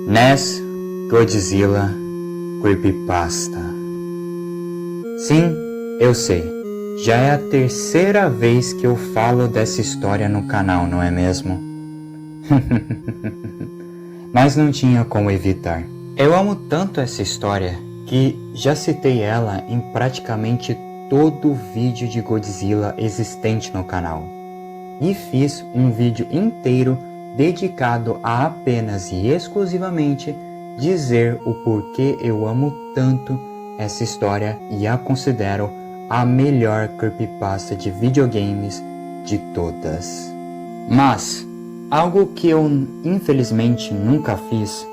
NES Godzilla Creepypasta. Sim, eu sei, já é a terceira vez que eu falo dessa história no canal, não é mesmo? Mas não tinha como evitar. Eu amo tanto essa história que já citei ela em praticamente todo vídeo de Godzilla existente no canal. E fiz um vídeo inteiro dedicado a apenas e exclusivamente dizer o porquê eu amo tanto essa história e a considero a melhor creepypasta de videogames de todas. Mas algo que eu infelizmente nunca fiz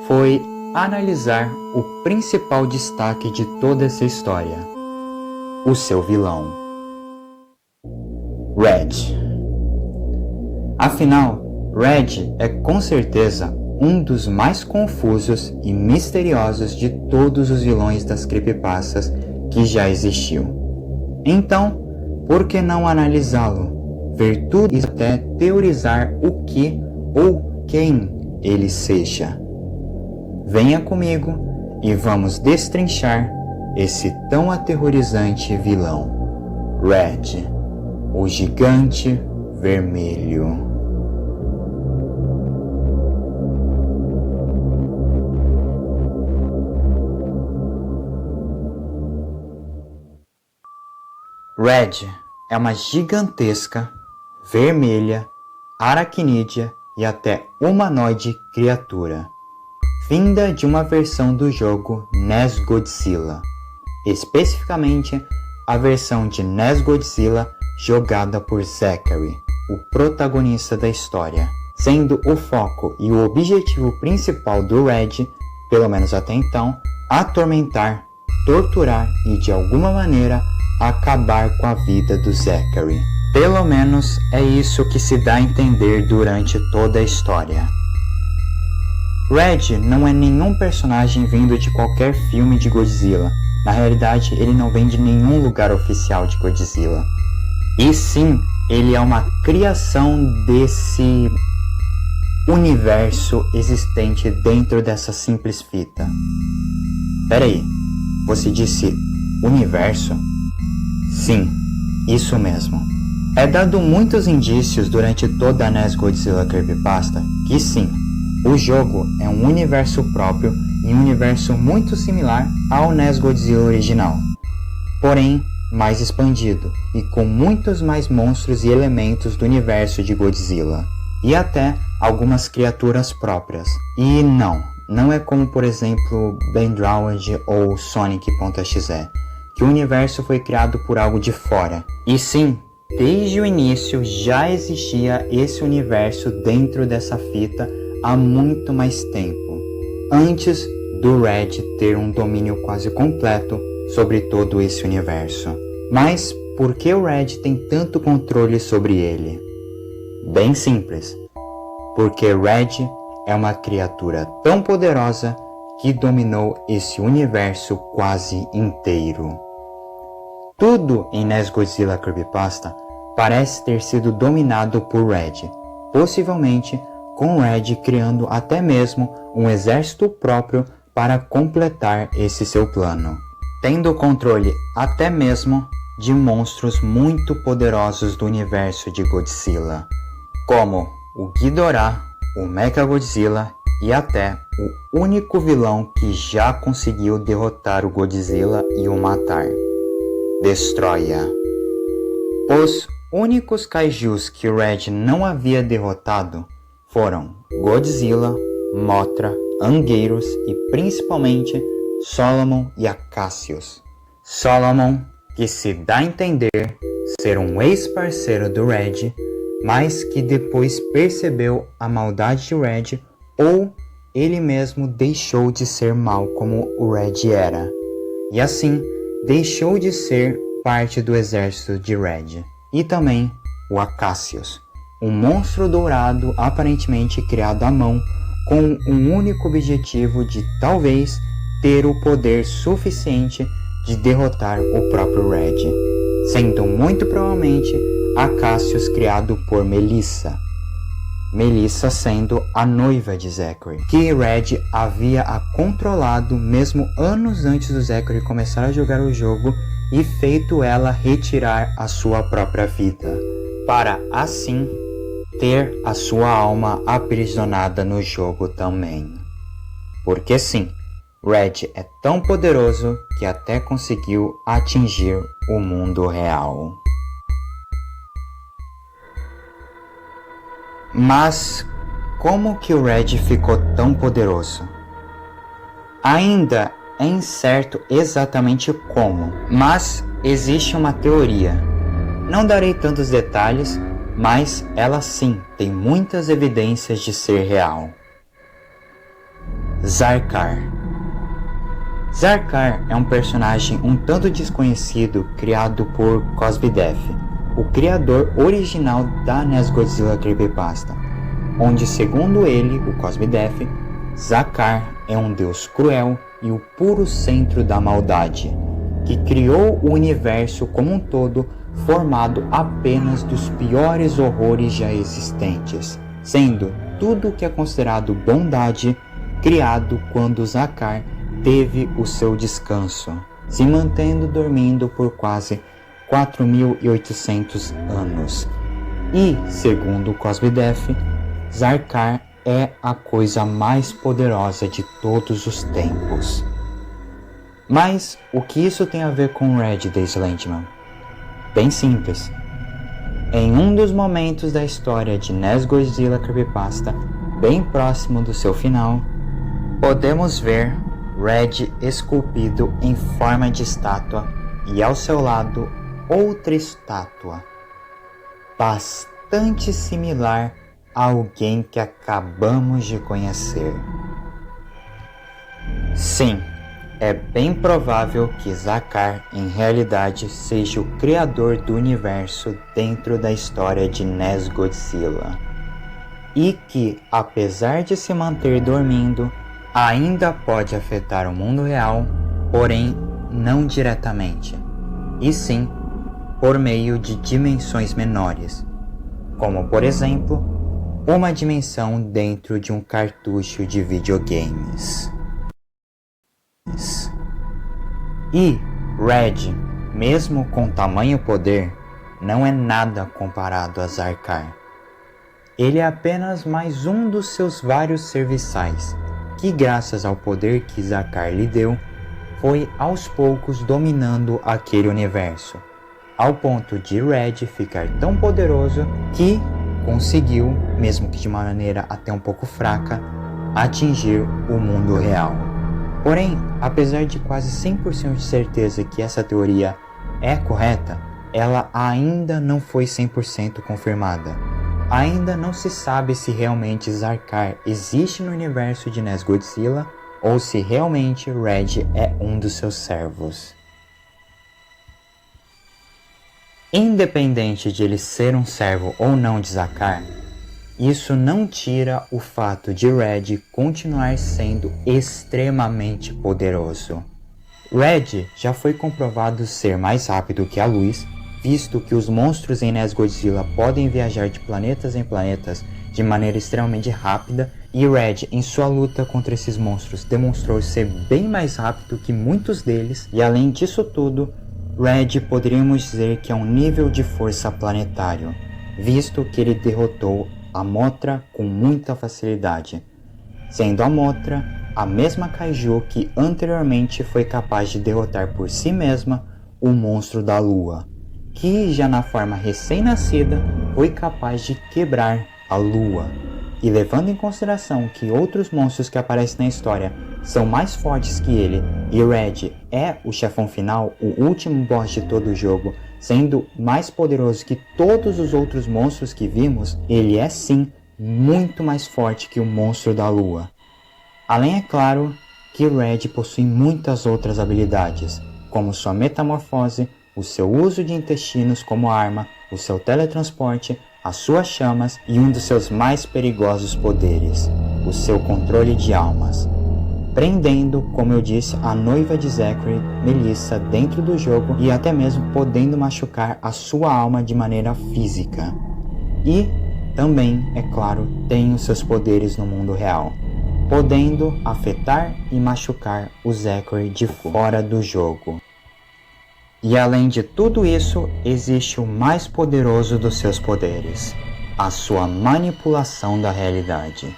foi analisar o principal destaque de toda essa história: o seu vilão, Red. Afinal, Red é com certeza um dos mais confusos e misteriosos de todos os vilões das creepypastas que já existiu. Então, por que não analisá-lo, ver tudo e até teorizar o que ou quem ele seja? Venha comigo e vamos destrinchar esse tão aterrorizante vilão, Red, o Gigante Vermelho. Red é uma gigantesca, vermelha, aracnídea e até humanoide criatura, vinda de uma versão do jogo NES Godzilla, especificamente a versão de NES Godzilla jogada por Zachary, o protagonista da história, sendo o foco e o objetivo principal do Red, pelo menos até então, atormentar, torturar e de alguma maneira acabar com a vida do Zachary. Pelo menos é isso que se dá a entender durante toda a história. Red não é nenhum personagem vindo de qualquer filme de Godzilla. Na realidade, ele não vem de nenhum lugar oficial de Godzilla. E sim, ele é uma criação desse universo existente dentro dessa simples fita. Peraí, você disse universo? Sim, isso mesmo. É dado muitos indícios durante toda a NES Godzilla Creepypasta que sim, o jogo é um universo próprio e um universo muito similar ao NES Godzilla original, porém mais expandido e com muitos mais monstros e elementos do universo de Godzilla, e até algumas criaturas próprias. E não é como por exemplo Bandroid ou Sonic.exe, que o universo foi criado por algo de fora. E sim, desde o início já existia esse universo dentro dessa fita há muito mais tempo, antes do Red ter um domínio quase completo sobre todo esse universo. Mas por que o Red tem tanto controle sobre ele? Bem simples, porque Red é uma criatura tão poderosa que dominou esse universo quase inteiro. Tudo em NES Godzilla Creepypasta parece ter sido dominado por Red, possivelmente com Red criando até mesmo um exército próprio para completar esse seu plano, tendo controle até mesmo de monstros muito poderosos do universo de Godzilla, como o Ghidorah, o Mechagodzilla e até o único vilão que já conseguiu derrotar o Godzilla e o matar, Destoroyah. Os únicos kaijus que o Red não havia derrotado foram Godzilla, Mothra, Anguirus e principalmente Solomon e Acacius. Solomon, que se dá a entender ser um ex-parceiro do Red, mas que depois percebeu a maldade de Red, ou ele mesmo deixou de ser mal como o Red era, e assim deixou de ser parte do exército de Red. E também o Acacius, um monstro dourado aparentemente criado à mão com um único objetivo de talvez ter o poder suficiente de derrotar o próprio Red, sendo muito provavelmente Acacius criado por Melissa. Melissa sendo a noiva de Zachary, que Red havia a controlado mesmo anos antes do Zachary começar a jogar o jogo e feito ela retirar a sua própria vida, para assim ter a sua alma aprisionada no jogo também. Porque sim, Red é tão poderoso que até conseguiu atingir o mundo real. Mas como que o Red ficou tão poderoso? Ainda é incerto exatamente como, mas existe uma teoria. Não darei tantos detalhes, mas ela sim tem muitas evidências de ser real. Zarkar. Zarkar é um personagem um tanto desconhecido criado por Cosbidef, o criador original da NES Godzilla Creepypasta, onde, segundo ele, o Cosbidef, Zarkar é um deus cruel e o puro centro da maldade, que criou o universo como um todo formado apenas dos piores horrores já existentes, sendo tudo o que é considerado bondade criado quando Zarkar teve o seu descanso, se mantendo dormindo por quase 4.800 anos. E, segundo Cosbidef, Zarkar é a coisa mais poderosa de todos os tempos. Mas o que isso tem a ver com Red the Slenderman? Bem simples. Em um dos momentos da história de NES Godzilla Creepypasta, bem próximo do seu final, podemos ver Red esculpido em forma de estátua e ao seu lado outra estátua, bastante similar a alguém que acabamos de conhecer. Sim, é bem provável que Zarkar em realidade seja o criador do universo dentro da história de NES Godzilla, e que, apesar de se manter dormindo, ainda pode afetar o mundo real, porém não diretamente, e sim por meio de dimensões menores, como por exemplo, uma dimensão dentro de um cartucho de videogames. E Red, mesmo com tamanho poder, não é nada comparado a Zarkar. Ele é apenas mais um dos seus vários serviçais, que graças ao poder que Zarkar lhe deu, foi aos poucos dominando aquele universo, ao ponto de Red ficar tão poderoso que conseguiu, mesmo que de uma maneira até um pouco fraca, atingir o mundo real. Porém, apesar de quase 100% de certeza que essa teoria é correta, ela ainda não foi 100% confirmada. Ainda não se sabe se realmente Zarkar existe no universo de NES Godzilla ou se realmente Red é um dos seus servos. Independente de ele ser um servo ou não de Zarkar, isso não tira o fato de Red continuar sendo extremamente poderoso. Red já foi comprovado ser mais rápido que a luz, visto que os monstros em NES Godzilla podem viajar de planetas em planetas de maneira extremamente rápida, e Red, em sua luta contra esses monstros, demonstrou ser bem mais rápido que muitos deles, e além disso tudo, Red poderíamos dizer que é um nível de força planetário, visto que ele derrotou a Mothra com muita facilidade, sendo a Mothra a mesma Kaiju que anteriormente foi capaz de derrotar por si mesma o monstro da Lua, que já na forma recém-nascida foi capaz de quebrar a Lua. E levando em consideração que outros monstros que aparecem na história são mais fortes que ele, e Red é o chefão final, o último boss de todo o jogo, sendo mais poderoso que todos os outros monstros que vimos, ele é sim muito mais forte que o monstro da Lua. Além, é claro, que Red possui muitas outras habilidades, como sua metamorfose, o seu uso de intestinos como arma, o seu teletransporte, as suas chamas e um dos seus mais perigosos poderes, o seu controle de almas, prendendo, como eu disse, a noiva de Zachary, Melissa, dentro do jogo e até mesmo podendo machucar a sua alma de maneira física. E também, é claro, tem os seus poderes no mundo real, podendo afetar e machucar o Zachary de fora do jogo. E além de tudo isso, existe o mais poderoso dos seus poderes, a sua manipulação da realidade.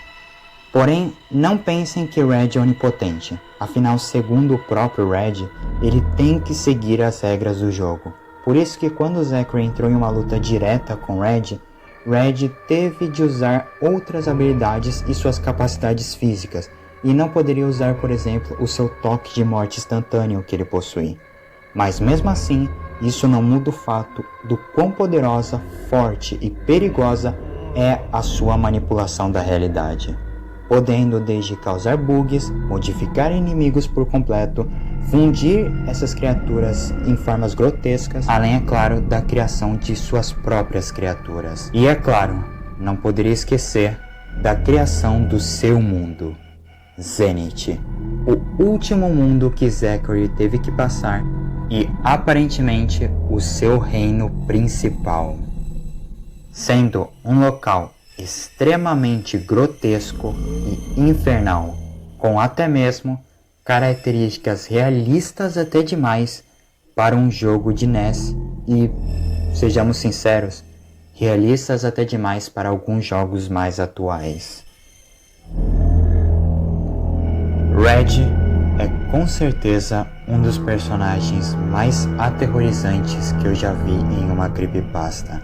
Porém, não pensem que Red é onipotente, afinal, segundo o próprio Red, ele tem que seguir as regras do jogo. Por isso que quando Zachary entrou em uma luta direta com Red teve de usar outras habilidades e suas capacidades físicas, e não poderia usar, por exemplo, o seu toque de morte instantâneo que ele possui. Mas mesmo assim, isso não muda o fato do quão poderosa, forte e perigosa é a sua manipulação da realidade, podendo desde causar bugs, modificar inimigos por completo, fundir essas criaturas em formas grotescas, além, é claro, da criação de suas próprias criaturas. E é claro, não poderia esquecer da criação do seu mundo, Zenith, o último mundo que Zachary teve que passar e aparentemente o seu reino principal, sendo um local extremamente grotesco e infernal, com até mesmo características realistas até demais para um jogo de NES e, sejamos sinceros, realistas até demais para alguns jogos mais atuais. Red é com certeza um dos personagens mais aterrorizantes que eu já vi em uma creepypasta.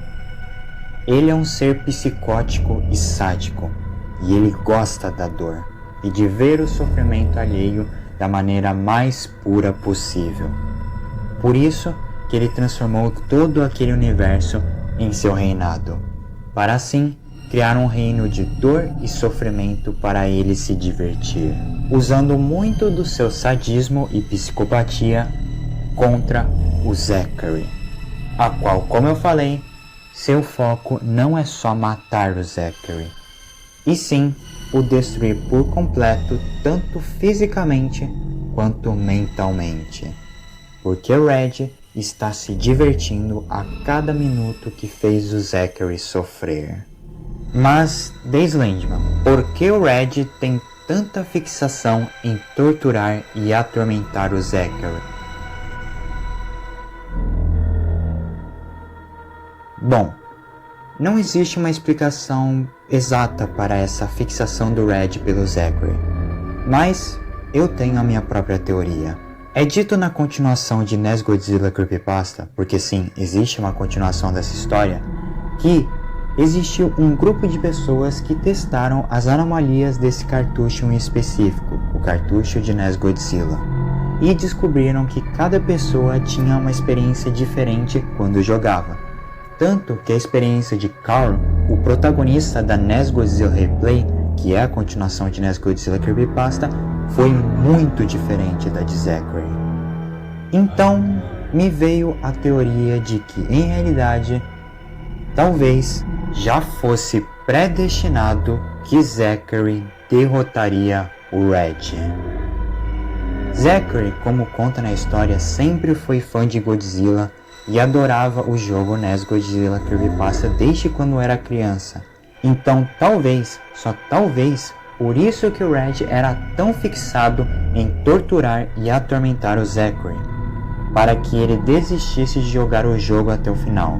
Ele é um ser psicótico e sádico, e ele gosta da dor e de ver o sofrimento alheio da maneira mais pura possível. Por isso que ele transformou todo aquele universo em seu reinado, para assim criar um reino de dor e sofrimento para ele se divertir, usando muito do seu sadismo e psicopatia contra o Zachary, a qual, como eu falei, seu foco não é só matar o Zachary, e sim o destruir por completo, tanto fisicamente quanto mentalmente, porque Red está se divertindo a cada minuto que fez o Zachary sofrer. Mas, Deslandman, por que o Red tem tanta fixação em torturar e atormentar o Zachary? Bom, não existe uma explicação exata para essa fixação do Red pelo Zachary, mas eu tenho a minha própria teoria. É dito na continuação de NES Godzilla Creepypasta, porque sim, existe uma continuação dessa história, que existiu um grupo de pessoas que testaram as anomalias desse cartucho em específico, o cartucho de NES Godzilla, e descobriram que cada pessoa tinha uma experiência diferente quando jogava. Tanto que a experiência de Carl, o protagonista da NES Godzilla Replay, que é a continuação de NES Godzilla Creepypasta, foi muito diferente da de Zachary. Então, me veio a teoria de que, em realidade, talvez já fosse predestinado que Zachary derrotaria o Red. Zachary, como conta na história, sempre foi fã de Godzilla e adorava o jogo NES Godzilla Creepypasta desde quando era criança. Então talvez, só talvez, por isso que o Red era tão fixado em torturar e atormentar o Zachary, para que ele desistisse de jogar o jogo até o final.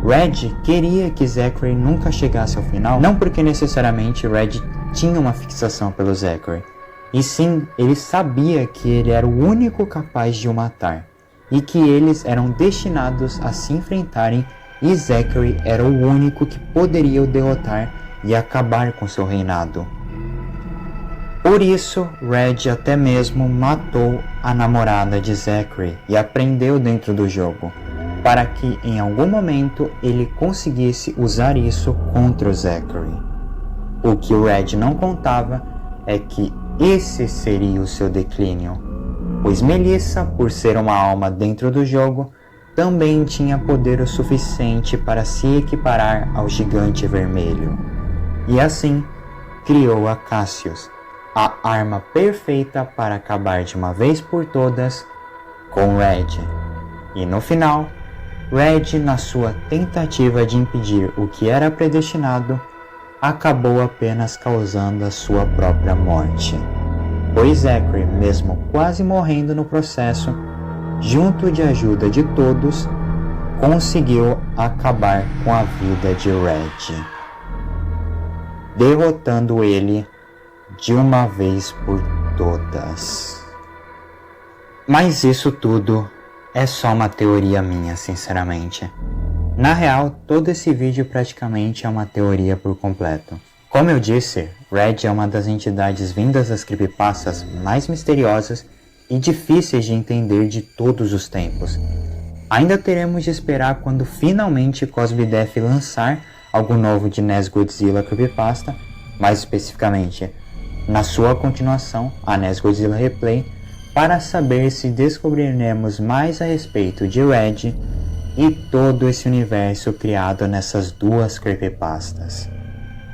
Red queria que Zachary nunca chegasse ao final, não porque necessariamente Red tinha uma fixação pelo Zachary, e sim, ele sabia que ele era o único capaz de o matar, e que eles eram destinados a se enfrentarem, e Zachary era o único que poderia o derrotar e acabar com seu reinado. Por isso, Red até mesmo matou a namorada de Zachary e a prendeu dentro do jogo, para que em algum momento ele conseguisse usar isso contra o Zachary. O que o Red não contava é que esse seria o seu declínio, pois Melissa, por ser uma alma dentro do jogo, também tinha poder o suficiente para se equiparar ao Gigante Vermelho. E assim, criou a Cassius, a arma perfeita para acabar de uma vez por todas com Red. E no final, Red, na sua tentativa de impedir o que era predestinado, acabou apenas causando a sua própria morte, pois Zachary, mesmo quase morrendo no processo, junto de ajuda de todos, conseguiu acabar com a vida de Red, derrotando ele de uma vez por todas. Mas isso tudo é só uma teoria minha, sinceramente. Na real, todo esse vídeo praticamente é uma teoria por completo. Como eu disse, Red é uma das entidades vindas das creepypastas mais misteriosas e difíceis de entender de todos os tempos. Ainda teremos de esperar quando finalmente Cosby Def lançar algo novo de NES Godzilla Creepypasta, mais especificamente na sua continuação, a NES Godzilla Replay, para saber se descobriremos mais a respeito de Red e todo esse universo criado nessas duas creepypastas.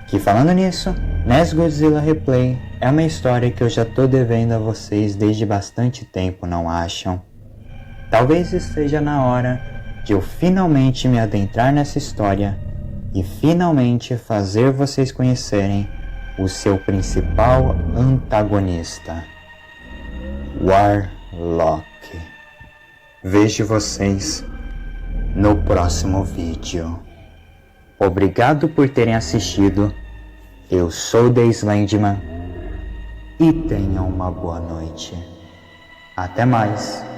Que falando nisso, NES Godzilla Replay é uma história que eu já tô devendo a vocês desde bastante tempo, não acham? Talvez esteja na hora de eu finalmente me adentrar nessa história e finalmente fazer vocês conhecerem o seu principal antagonista, Warlock. Vejo vocês no próximo vídeo. Obrigado por terem assistido. Eu sou The Slenderman e tenham uma boa noite. Até mais.